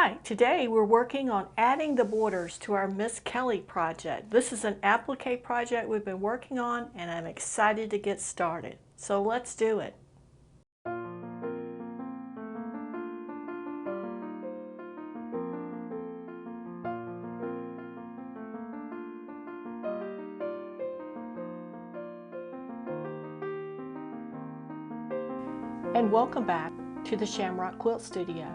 Hi, today we're working on adding the borders to our Miss Kelly project. This is an applique project we've been working on and I'm excited to get started. So let's do it. And welcome back to the Shamrock Quilt Studio.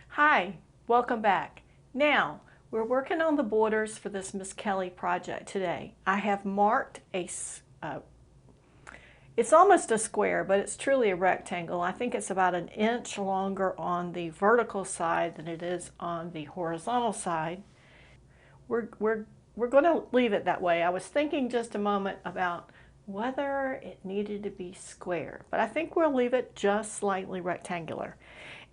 Hi, welcome back. Now, we're working on the borders for this Miss Kelly project today. I have marked it's almost a square, but it's truly a rectangle. I think it's about an inch longer on the vertical side than it is on the horizontal side. We're going to leave it that way. I was thinking just a moment about whether it needed to be square, but I think we'll leave it just slightly rectangular.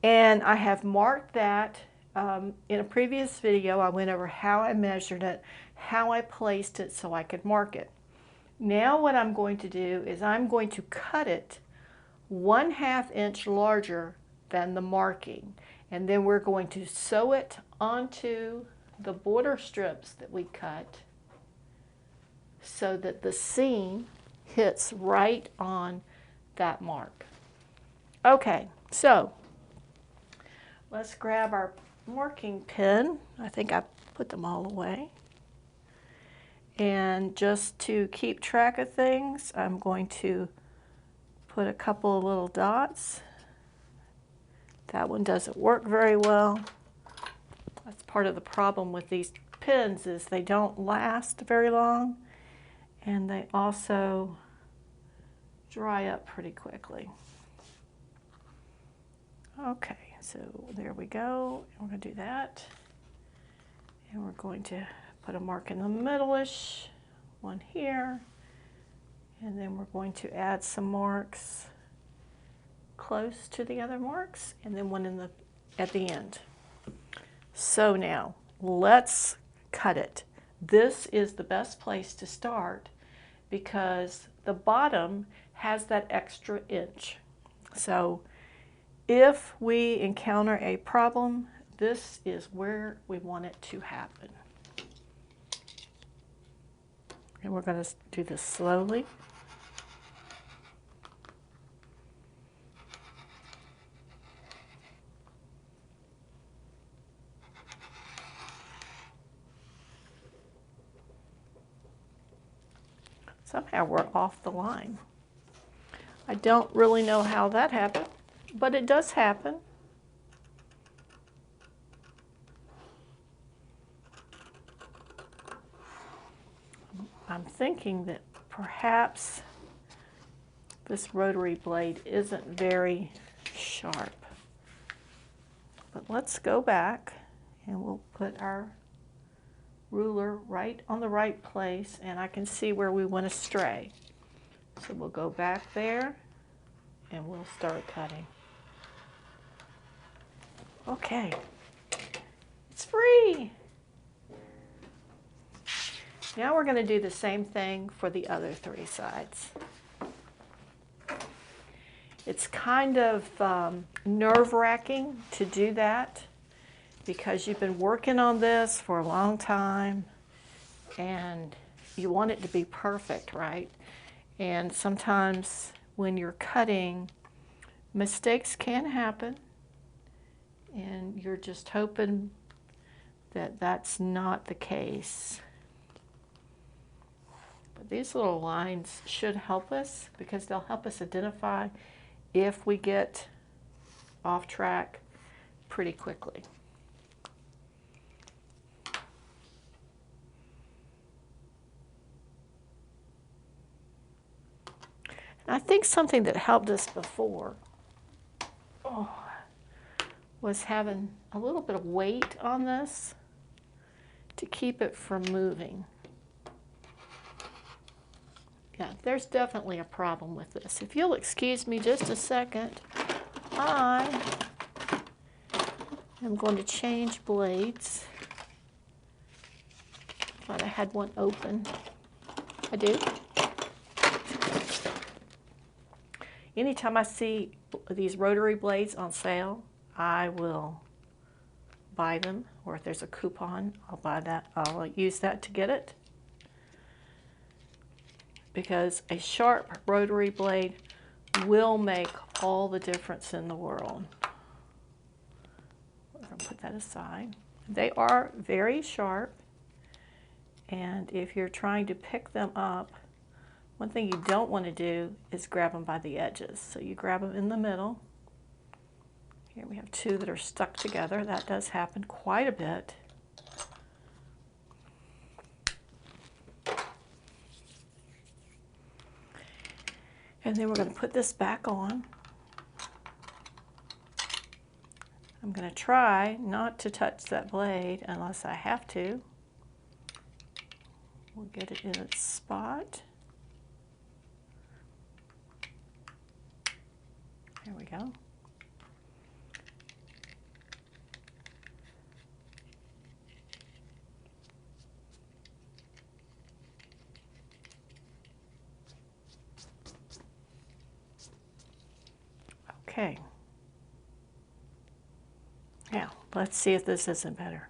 And I have marked that. In a previous video I went over how I measured it, how I placed it so I could mark it. Now what I'm going to do is I'm going to cut it 1/2 inch larger than the marking, and then we're going to sew it onto the border strips that we cut so that the seam hits right on that mark. Okay, so let's grab our marking pen. I think I put them all away. And just to keep track of things, I'm going to put a couple of little dots. That one doesn't work very well. That's part of the problem with these pens, is they don't last very long and they also dry up pretty quickly. Okay. So there we go. We're going to do that. And we're going to put a mark in the middle-ish, one here. And then we're going to add some marks close to the other marks, and then one at the end. So now let's cut it. This is the best place to start because the bottom has that extra inch. So if we encounter a problem, this is where we want it to happen. And we're going to do this slowly. Somehow we're off the line. I don't really know how that happened, but it does happen. I'm thinking that perhaps this rotary blade isn't very sharp. But let's go back and we'll put our ruler right on the right place, and I can see where we want to stray. So we'll go back there and we'll start cutting. Okay, it's free. Now we're going to do the same thing for the other 3 sides. It's kind of nerve-wracking to do that because you've been working on this for a long time and you want it to be perfect, right? And sometimes when you're cutting, mistakes can happen, and you're just hoping that that's not the case. But these little lines should help us because they'll help us identify if we get off track pretty quickly. And I think something that helped us before was having a little bit of weight on this to keep it from moving. Yeah, there's definitely a problem with this. If you'll excuse me just a second, I am going to change blades. Thought I had one open. I do. Anytime I see these rotary blades on sale, I will buy them, or if there's a coupon, I'll buy that. I'll use that to get it, because a sharp rotary blade will make all the difference in the world. We're going to put that aside. They are very sharp, and if you're trying to pick them up, one thing you don't want to do is grab them by the edges. So you grab them in the middle. Here we have two that are stuck together. That does happen quite a bit. And then we're going to put this back on. I'm going to try not to touch that blade unless I have to. We'll get it in its spot. There we go. Okay. Now, let's see if this isn't better.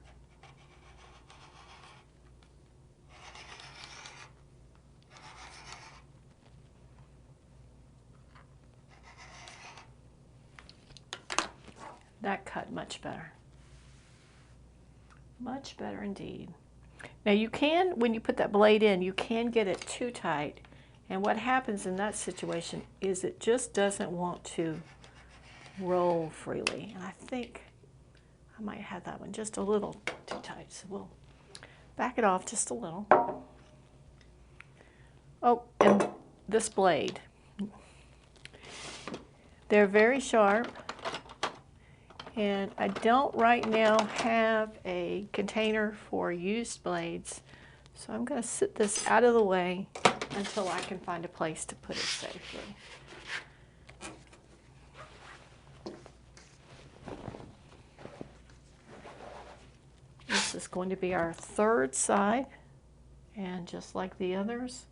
That cut much better. Much better indeed. Now you can, when you put that blade in, you can get it too tight. And what happens in that situation is it just doesn't want to roll freely. And I think I might have that one just a little too tight. So we'll back it off just a little. Oh, and this blade. They're very sharp. And I don't right now have a container for used blades, so I'm going to sit this out of the way until I can find a place to put it safely. This is going to be our third side, and just like the others,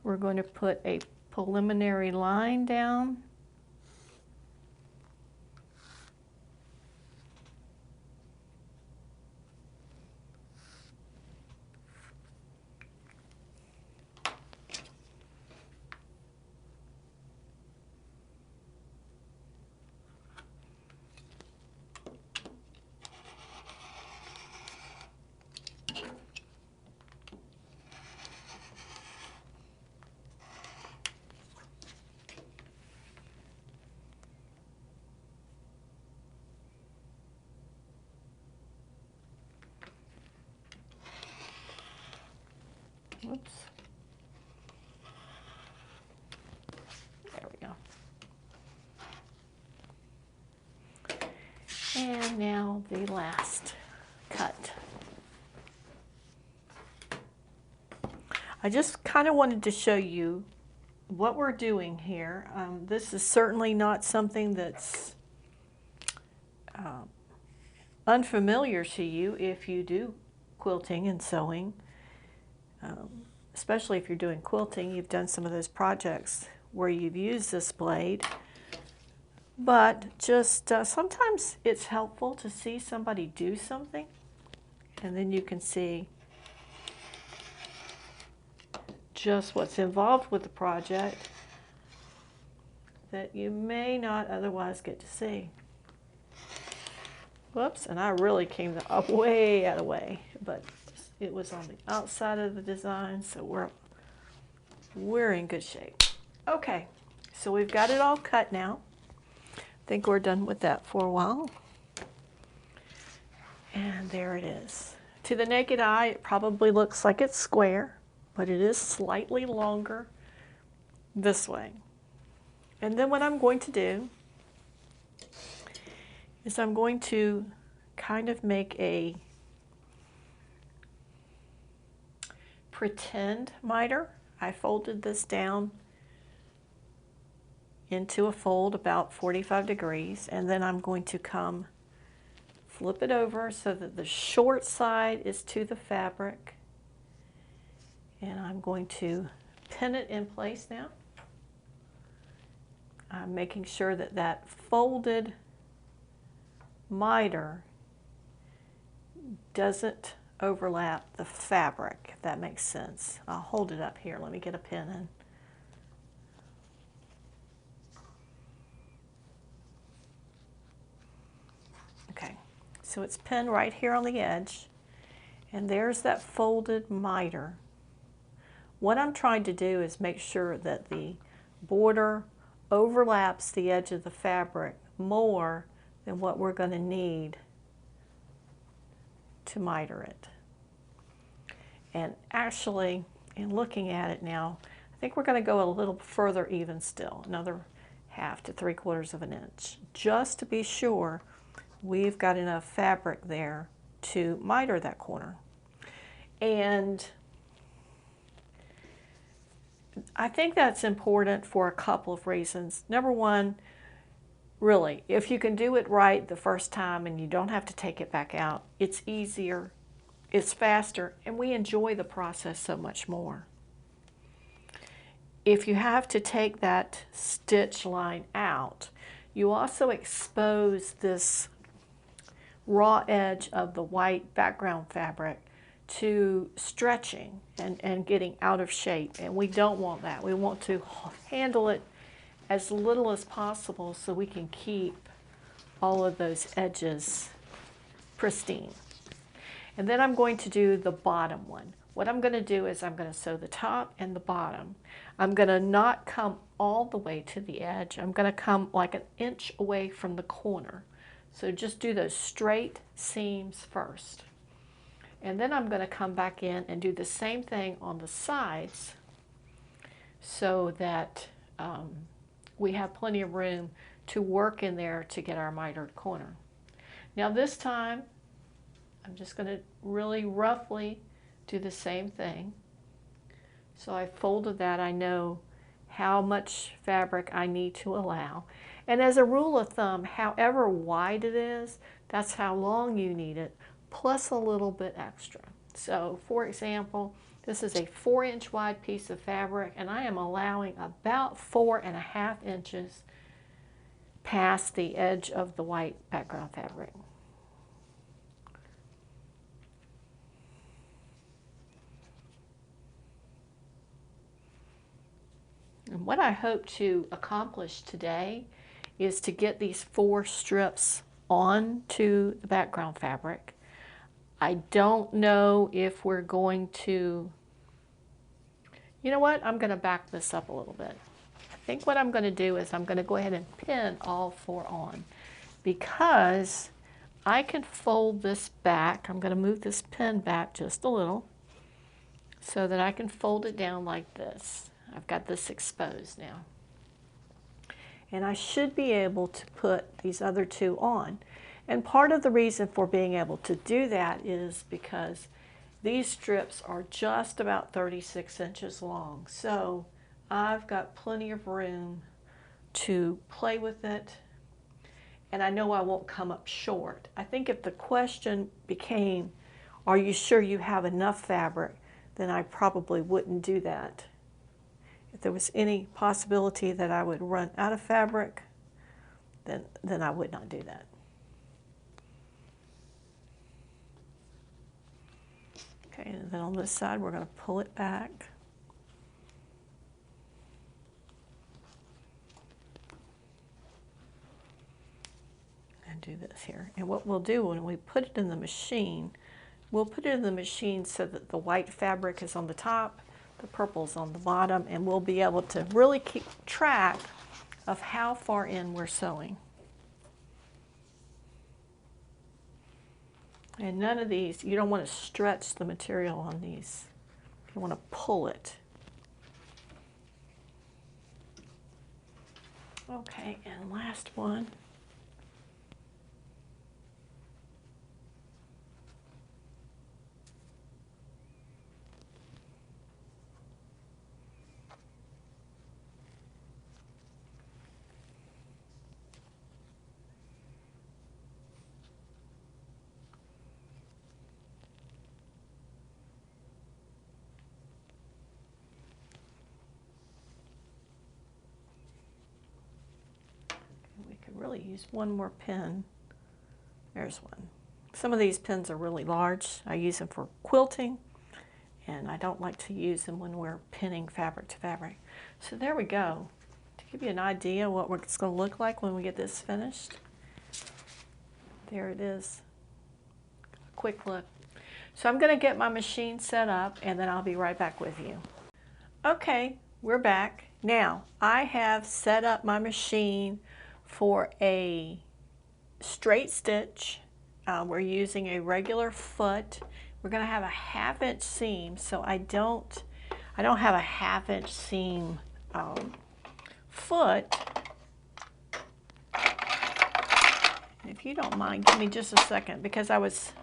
we're going to put a preliminary line down. Whoops. There we go. And now the last cut. I just kind of wanted to show you what we're doing here. This is certainly not something that's unfamiliar to you if you do quilting and sewing. Especially if you're doing quilting, you've done some of those projects where you've used this blade. But just sometimes it's helpful to see somebody do something, and then you can see just what's involved with the project that you may not otherwise get to see. Whoops, and I really came way out of the way, but it was on the outside of the design, so we're in good shape. Okay, so we've got it all cut now. I think we're done with that for a while. And there it is. To the naked eye, it probably looks like it's square, but it is slightly longer this way. And then what I'm going to do is I'm going to kind of make a pretend miter. I folded this down into a fold about 45 degrees, and then I'm going to come flip it over so that the short side is to the fabric, and I'm going to pin it in place now. I'm making sure that that folded miter doesn't overlap the fabric, if that makes sense. I'll hold it up here. Let me get a pin in. Okay, so it's pinned right here on the edge, and there's that folded miter. What I'm trying to do is make sure that the border overlaps the edge of the fabric more than what we're going to need to miter it. And actually, in looking at it now, I think we're going to go a little further even still, another 1/2 to 3/4 of an inch, just to be sure we've got enough fabric there to miter that corner. And I think that's important for a couple of reasons. Number one, really, if you can do it right the first time and you don't have to take it back out, it's easier, it's faster, and we enjoy the process so much more. If you have to take that stitch line out, you also expose this raw edge of the white background fabric to stretching and getting out of shape, and we don't want that. We want to handle it as little as possible so we can keep all of those edges pristine. And then I'm going to do the bottom one. What I'm going to do is I'm going to sew the top and the bottom. I'm going to not come all the way to the edge. I'm going to come like 1 inch away from the corner. So just do those straight seams first. And then I'm going to come back in and do the same thing on the sides so that we have plenty of room to work in there to get our mitered corner. Now this time, I'm just going to really roughly do the same thing. So I folded that. I know how much fabric I need to allow. And as a rule of thumb, however wide it is, that's how long you need it, plus a little bit extra. So for example, this is a 4-inch wide piece of fabric, and I am allowing about 4.5 inches past the edge of the white background fabric. And what I hope to accomplish today is to get these 4 strips onto the background fabric. I don't know if we're going to, you know what, I'm going to back this up a little bit. I think what I'm going to do is I'm going to go ahead and pin all 4 on, because I can fold this back. I'm going to move this pin back just a little so that I can fold it down like this. I've got this exposed now. And I should be able to put these other 2 on. And part of the reason for being able to do that is because these strips are just about 36 inches long. So I've got plenty of room to play with it. And I know I won't come up short. I think if the question became, are you sure you have enough fabric, then I probably wouldn't do that. If there was any possibility that I would run out of fabric, then I would not do that. Okay, and then on this side, we're going to pull it back. And do this here. And what we'll do when we put it in the machine, we'll put it in the machine so that the white fabric is on the top, the purple's on the bottom, and we'll be able to really keep track of how far in we're sewing. And none of these, you don't want to stretch the material on these. You want to pull it. Okay, and last one. Really use one more pin There's one. Some of these pins are really large. I use them for quilting, and I don't like to use them when we're pinning fabric to fabric. So there we go. To give you an idea what it's going to look like when we get this finished. There it is. A quick look. So I'm going to get my machine set up, and then I'll be right back with you. Okay, we're back. Now, I have set up my machine for a straight stitch. We're using a regular foot. We're going to have a 1/2 inch seam, so I don't have a 1/2 inch seam foot. If you don't mind, give me just a second, because I was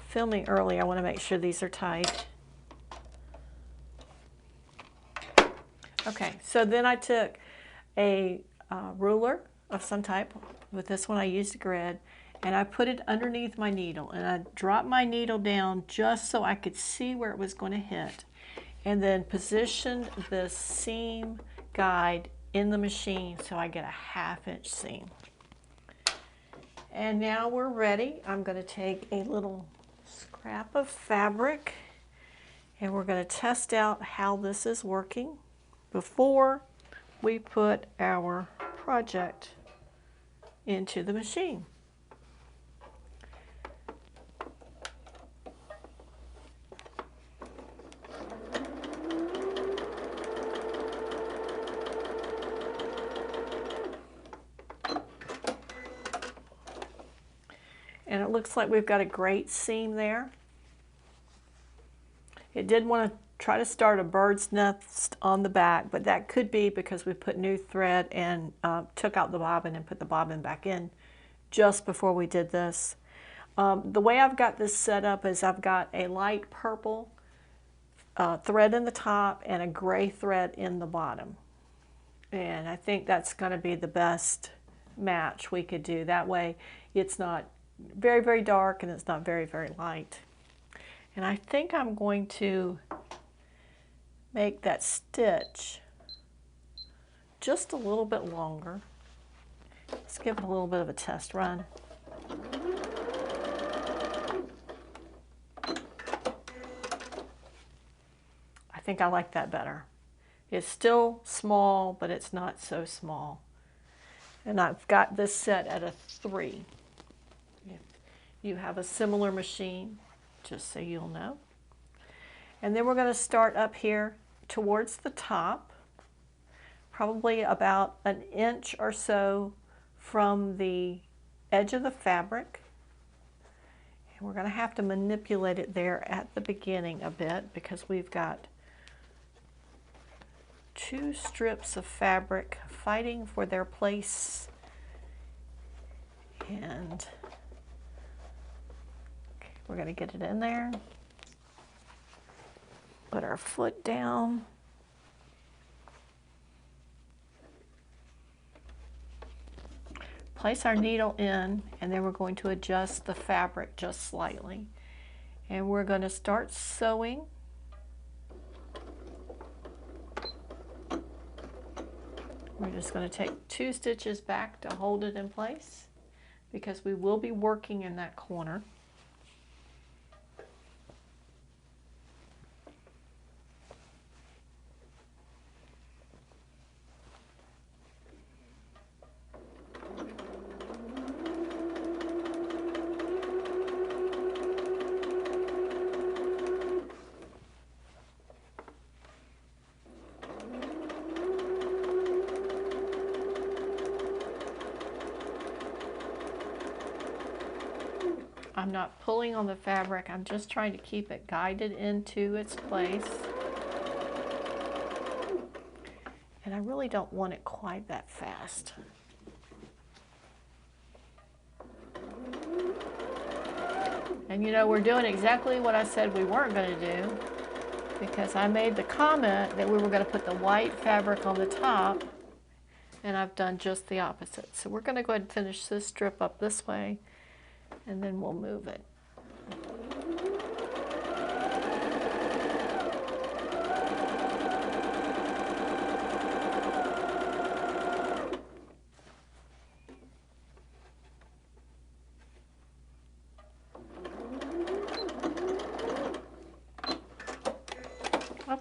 filming earlier. I want to make sure these are tight. Okay, so then I took a ruler of some type. With this one I used a grid, and I put it underneath my needle, and I dropped my needle down just so I could see where it was going to hit, and then positioned the seam guide in the machine so I get a 1/2 inch seam. And now we're ready. I'm going to take a little scrap of fabric, and we're going to test out how this is working before we put our project into the machine. And it looks like we've got a great seam there. It did want to try to start a bird's nest on the back, but that could be because we put new thread and took out the bobbin and put the bobbin back in just before we did this. The way I've got this set up is I've got a light purple thread in the top and a gray thread in the bottom. And I think that's going to be the best match we could do. That way it's not very, very dark and it's not very, very light. And I think I'm going to make that stitch just a little bit longer. Let's give it a little bit of a test run. I think I like that better. It's still small, but it's not so small. And I've got this set at a 3. If you have a similar machine, just so you'll know. And then we're going to start up here towards the top, probably about 1 inch or so from the edge of the fabric. And we're going to have to manipulate it there at the beginning a bit because we've got 2 strips of fabric fighting for their place. And okay, we're going to get it in there. Put our foot down. Place our needle in, and then we're going to adjust the fabric just slightly. And we're going to start sewing. We're just going to take 2 stitches back to hold it in place because we will be working in that corner. I'm not pulling on the fabric, I'm just trying to keep it guided into its place. And I really don't want it quite that fast. And you know, we're doing exactly what I said we weren't going to do, because I made the comment that we were going to put the white fabric on the top, and I've done just the opposite. So we're going to go ahead and finish this strip up this way, and then we'll move it.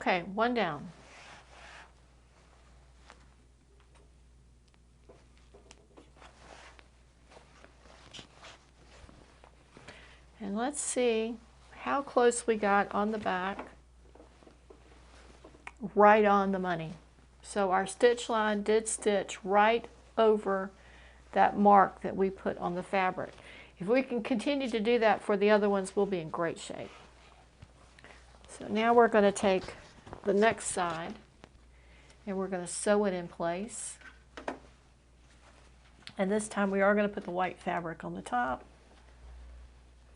Okay, one down. And let's see how close we got on the back. Right on the money. So our stitch line did stitch right over that mark that we put on the fabric. If we can continue to do that for the other ones, we'll be in great shape. So now we're going to take the next side and we're going to sew it in place. And this time we are going to put the white fabric on the top.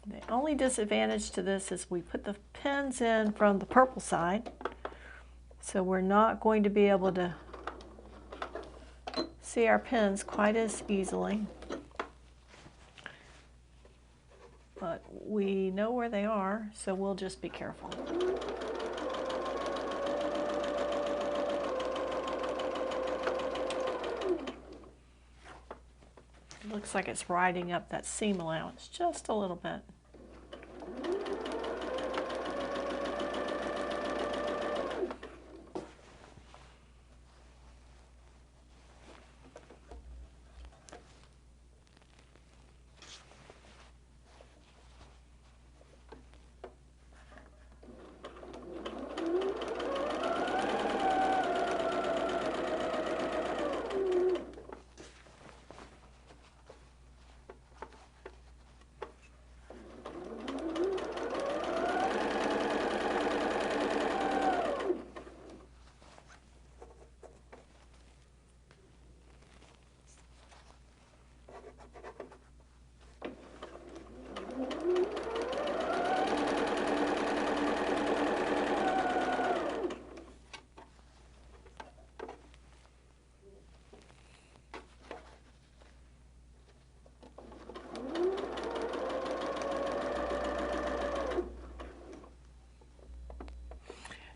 The only disadvantage to this is we put the pins in from the purple side, so we're not going to be able to see our pins quite as easily. But we know where they are, so we'll just be careful. It looks like it's riding up that seam allowance just a little bit.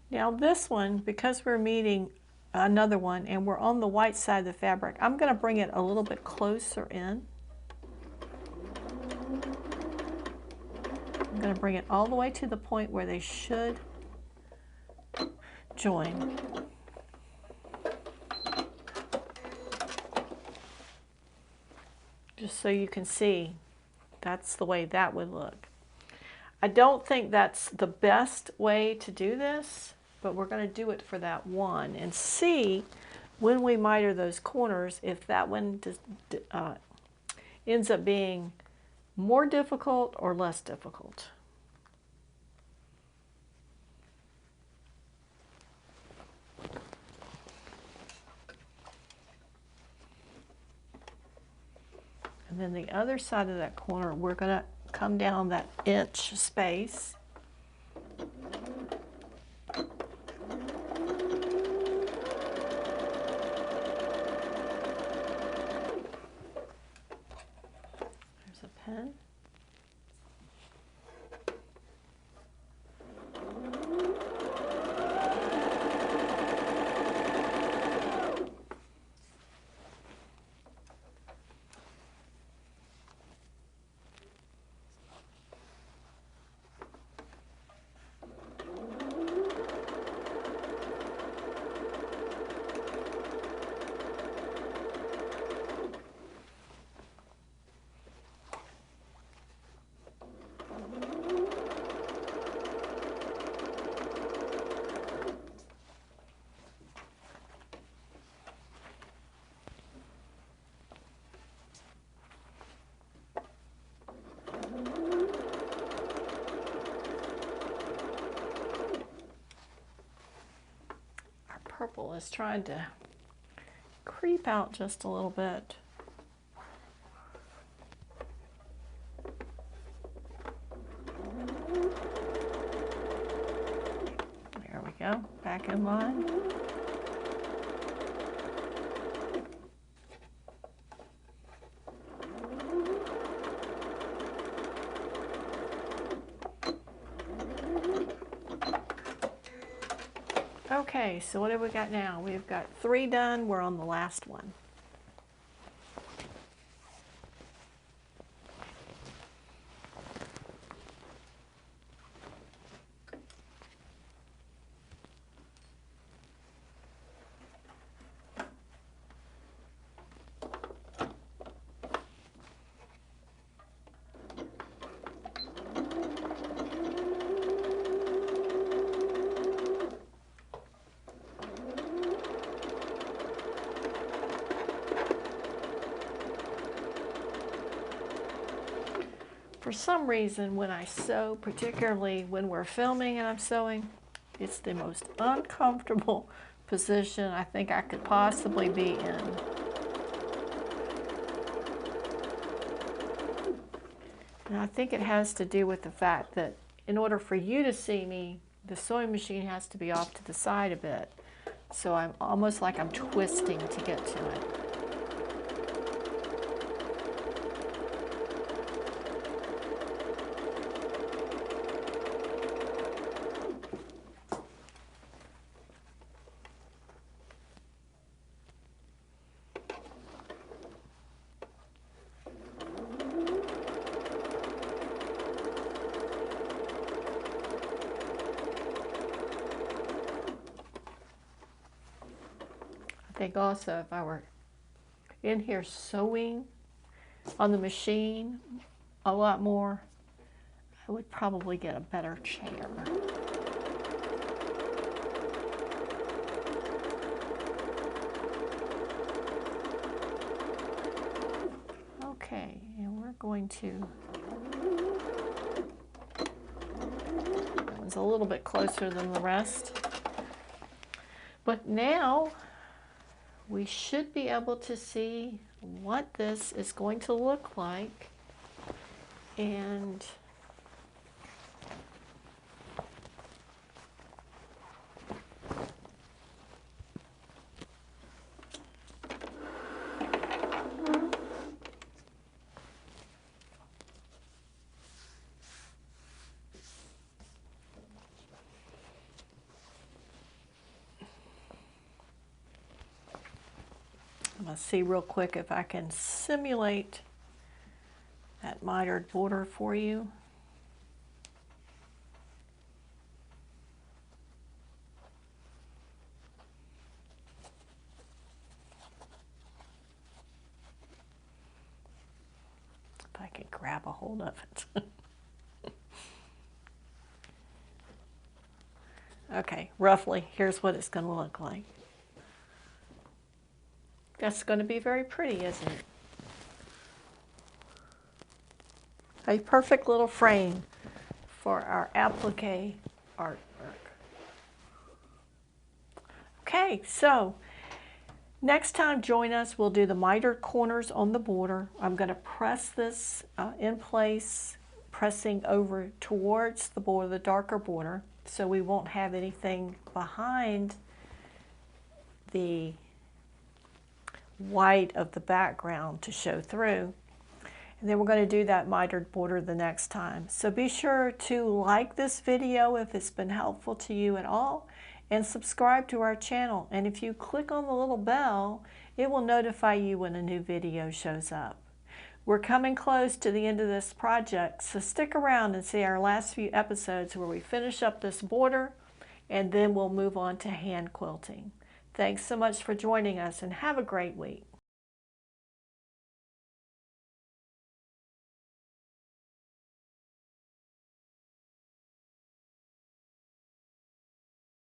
Now this one, because we're meeting another one and we're on the white side of the fabric, I'm going to bring it a little bit closer in. I'm going to bring it all the way to the point where they should join. Just so you can see, that's the way that would look. I don't think that's the best way to do this, but we're going to do it for that one and see when we miter those corners if that one ends up being more difficult or less difficult. And then the other side of that corner, we're going to come down that inch space. There's a pen. Purple is trying to creep out just a little bit. There we go, back in line. Okay, so what have we got now? We've got 3 done. We're on the last one. For some reason, when I sew, particularly when we're filming and I'm sewing, it's the most uncomfortable position I think I could possibly be in. And I think it has to do with the fact that in order for you to see me, the sewing machine has to be off to the side a bit. So I'm almost like I'm twisting to get to it. I think also if I were in here sewing on the machine a lot more, I would probably get a better chair. Okay, and we're going to, that one's a little bit closer than the rest. But now we should be able to see what this is going to look like. And I'm going to see real quick if I can simulate that mitered border for you. If I can grab a hold of it. Okay, roughly, here's what it's going to look like. That's going to be very pretty, isn't it? A perfect little frame for our applique artwork. Okay, so next time join us. We'll do the mitered corners on the border. I'm going to press this in place, pressing over towards the border, the darker border, so we won't have anything behind the white of the background to show through. And then we're going to do that mitered border the next time. So be sure to like this video if it's been helpful to you at all, and subscribe to our channel. And if you click on the little bell, it will notify you when a new video shows up. We're coming close to the end of this project, so stick around and see our last few episodes where we finish up this border, and then we'll move on to hand quilting. Thanks so much for joining us, and have a great week.